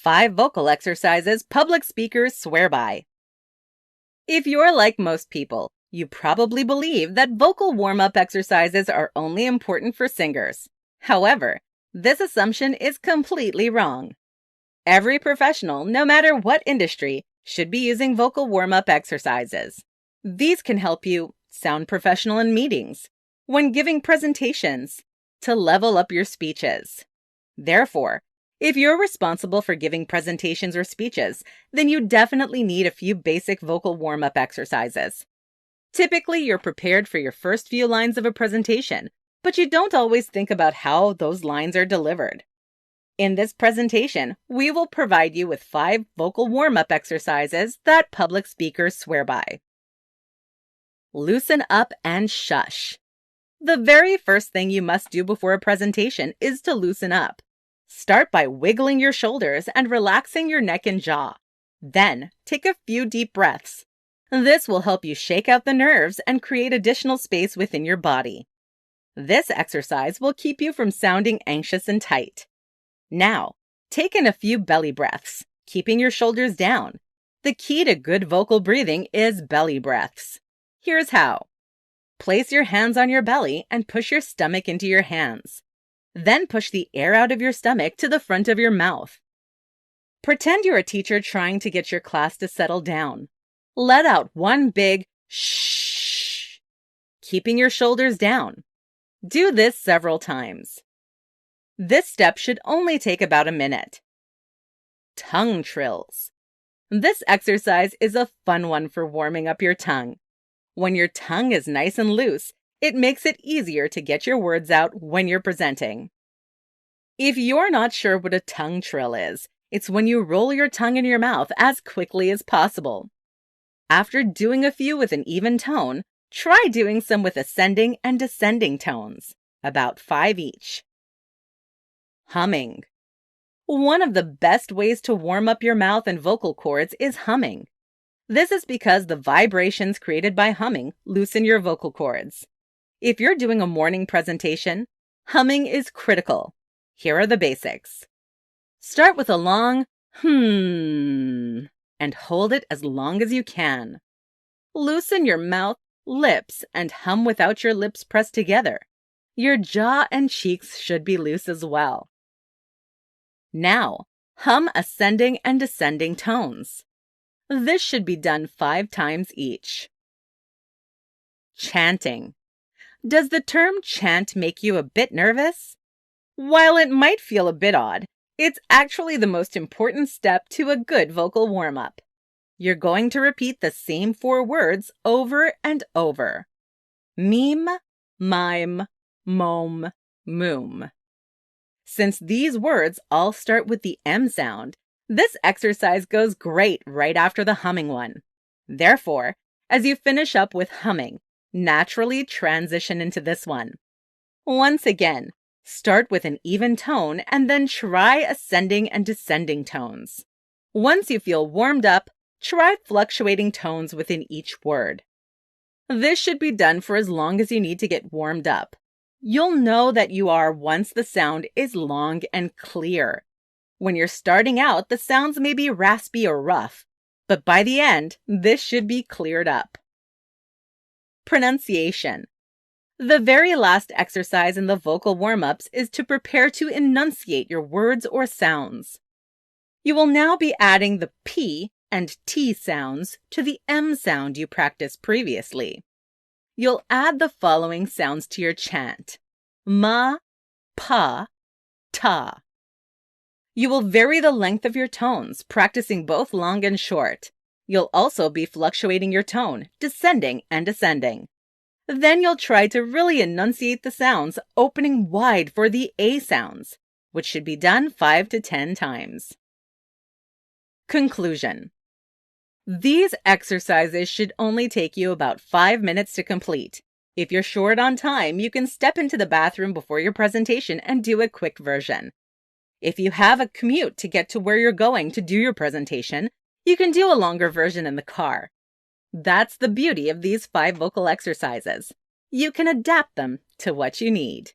5 vocal exercises public speakers swear by. If you're like most people, you probably believe that vocal warm-up exercises are only important for singers. However, this assumption is completely wrong. Every professional, no matter what industry, should be using vocal warm-up exercises. These can help you sound professional in meetings, when giving presentations, to level up your speeches. Therefore, if you're responsible for giving presentations or speeches, then you definitely need a few basic vocal warm-up exercises. Typically, you're prepared for your first few lines of a presentation, but you don't always think about how those lines are delivered. In this presentation, we will provide you with 5 vocal warm-up exercises that public speakers swear by. Loosen up and shush. The very first thing you must do before a presentation is to loosen up. Start by wiggling your shoulders and relaxing your neck and jaw. Then, take a few deep breaths. This will help you shake out the nerves and create additional space within your body. This exercise will keep you from sounding anxious and tight. Now, take in a few belly breaths, keeping your shoulders down. The key to good vocal breathing is belly breaths. Here's how. Place your hands on your belly and push your stomach into your hands. Then push the air out of your stomach to the front of your mouth. Pretend you're a teacher trying to get your class to settle down. Let out one big shh, keeping your shoulders down. Do this several times. This step should only take about a minute. Tongue trills. This exercise is a fun one for warming up your tongue. When your tongue is nice and loose, it makes it easier to get your words out when you're presenting. If you're not sure what a tongue trill is, it's when you roll your tongue in your mouth as quickly as possible. After doing a few with an even tone, try doing some with ascending and descending tones, about 5 each. Humming. One of the best ways to warm up your mouth and vocal cords is humming. This is because the vibrations created by humming loosen your vocal cords. If you're doing a morning presentation, humming is critical. Here are the basics. Start with a long and hold it as long as you can. Loosen your mouth, lips, and hum without your lips pressed together. Your jaw and cheeks should be loose as well. Now, hum ascending and descending tones. This should be done 5 times each. Chanting. Does the term chant make you a bit nervous? While it might feel a bit odd, it's actually the most important step to a good vocal warm-up. You're going to repeat the same 4 words over and over. Meme, mime, mome, moom. Since these words all start with the M sound, this exercise goes great right after the humming one. Therefore, as you finish up with humming, naturally transition into this one. Once again, start with an even tone and then try ascending and descending tones. Once you feel warmed up, try fluctuating tones within each word. This should be done for as long as you need to get warmed up. You'll know that you are once the sound is long and clear. When you're starting out, the sounds may be raspy or rough, but by the end, this should be cleared up. Pronunciation. The very last exercise in the vocal warm-ups is to prepare to enunciate your words or sounds. You will now be adding the P and T sounds to the M sound you practiced previously. You'll add the following sounds to your chant: ma, pa, ta. You will vary the length of your tones, practicing both long and short. You'll also be fluctuating your tone, descending and ascending. Then you'll try to really enunciate the sounds, opening wide for the A sounds, which should be done 5 to 10 times. Conclusion. These exercises should only take you about 5 minutes to complete. If you're short on time, you can step into the bathroom before your presentation and do a quick version. If you have a commute to get to where you're going to do your presentation, you can do a longer version in the car. That's the beauty of these 5 vocal exercises. You can adapt them to what you need.